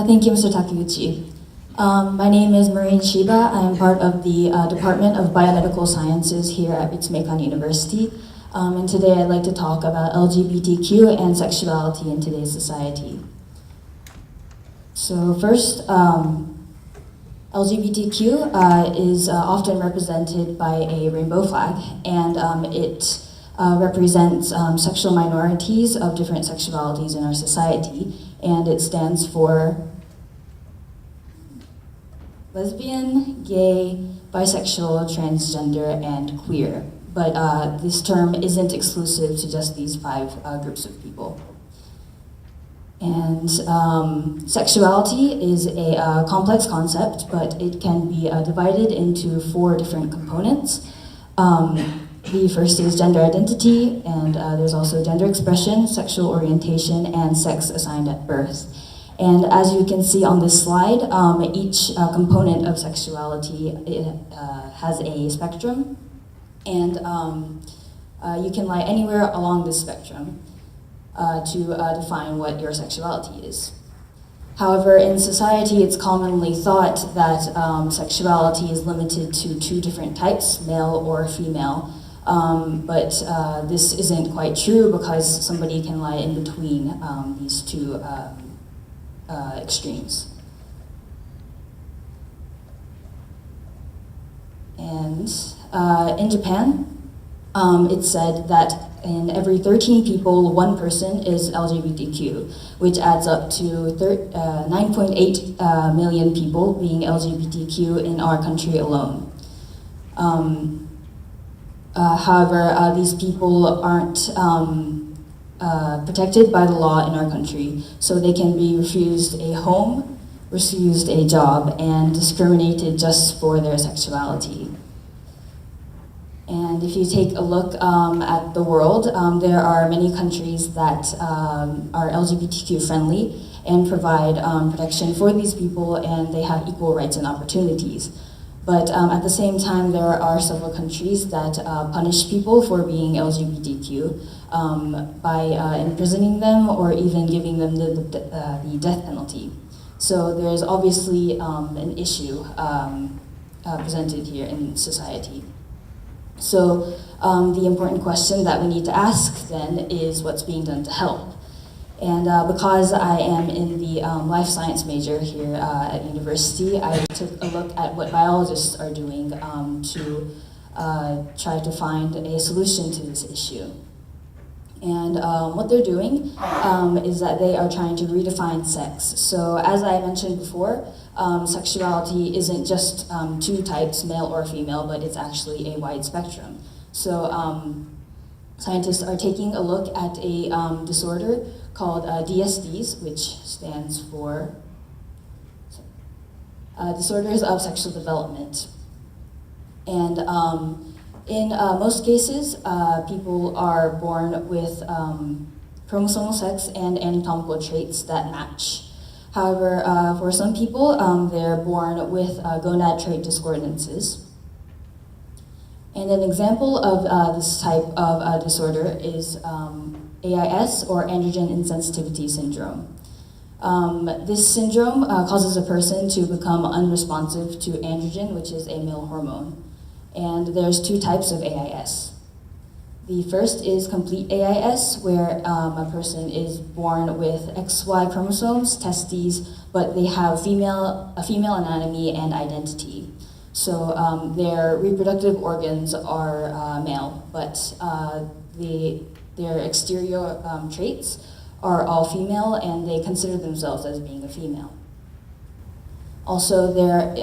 Thank you, Mr. Takeuchi. My name is Marin SHIBA. I am part of the Department of Biomedical Sciences here at立命館University. And today I'd like to talk about LGBTQ and sexuality in today's society. So first, LGBTQ is often represented by a rainbow flag, and it represents sexual minorities of different sexualities in our society, and it stands for lesbian, gay, bisexual, transgender, and queer. But this term isn't exclusive to just these five groups of people. And sexuality is a complex concept, but it can be divided into four different components. The first is gender identity, and there's also gender expression, sexual orientation, and sex assigned at birth. And as you can see on this slide, each component of sexuality has a spectrum, and you can lie anywhere along this spectrum to define what your sexuality is. However, in society, it's commonly thought that sexuality is limited to two different types, male or female. But this isn't quite true because somebody can lie in between these two extremes. And in Japan, it's said that in every 13 people, one person is LGBTQ, which adds up to 9.8 million people being LGBTQ in our country alone. However, these people aren't protected by the law in our country, so they can be refused a home, refused a job, and discriminated just for their sexuality. And if you take a look at the world, there are many countries that are LGBTQ friendly and provide protection for these people, and they have equal rights and opportunities. But at the same time, there are several countries that punish people for being LGBTQ by imprisoning them or even giving them the death penalty. So there's obviously an issue presented here in society. So the important question that we need to ask then is what's being done to help. And because I am in the life science major here at university, I took a look at what biologists are doing to try to find a solution to this issue. And what they're doing is that they are trying to redefine sex. So as I mentioned before, sexuality isn't just two types, male or female, but it's actually a wide spectrum. So scientists are taking a look at a disorder called DSDs, which stands for Disorders of Sexual Development. And in most cases, people are born with chromosomal sex and anatomical traits that match. However, for some people, they're born with gonad trait discordances. And an example of this type of disorder is AIS, or androgen insensitivity syndrome. This syndrome causes a person to become unresponsive to androgen, which is a male hormone. And there's two types of AIS. The first is complete AIS, where a person is born with XY chromosomes, testes, but they have a female anatomy and identity. So their reproductive organs are male, but their exterior traits are all female, and they consider themselves as being a female. Also, there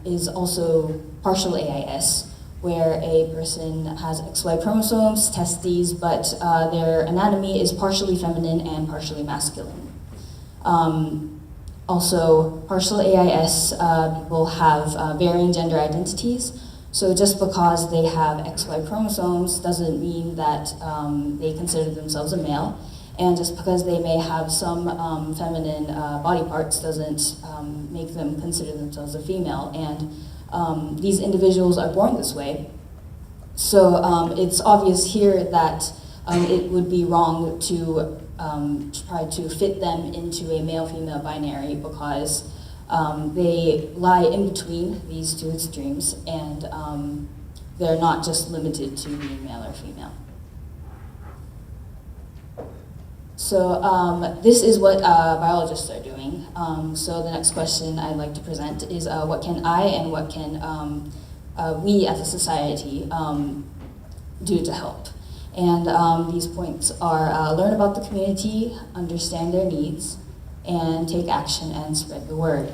is also partial AIS, where a person has XY chromosomes, testes, but their anatomy is partially feminine and partially masculine. Also, partial AIS people have varying gender identities. So just because they have XY chromosomes doesn't mean that they consider themselves a male. And just because they may have some feminine body parts doesn't make them consider themselves a female. And these individuals are born this way. So it's obvious here that it would be wrong to try to fit them into a male-female binary because they lie in between these two extremes, and they're not just limited to being male or female. So this is what biologists are doing. So the next question I'd like to present is what can I and what can we as a society do to help? And these points are learn about the community, understand their needs, and take action and spread the word.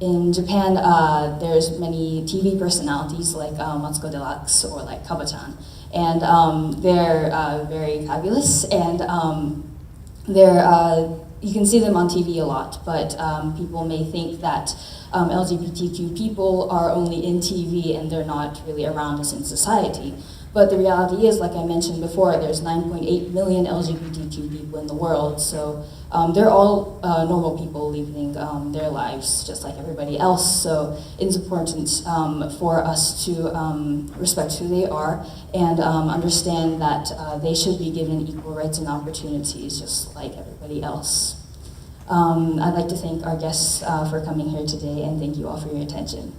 In Japan, there's many TV personalities like Matsuko Deluxe or like Kaba-chan, and they're very fabulous, and you can see them on TV a lot, but people may think that LGBTQ people are only in TV and they're not really around us in society. But the reality is, like I mentioned before, there's 9.8 million LGBTQ people in the world, so they're all normal people living their lives just like everybody else. So it's important for us to respect who they are and understand that they should be given equal rights and opportunities just like everybody else. I'd like to thank our guests for coming here today, and thank you all for your attention.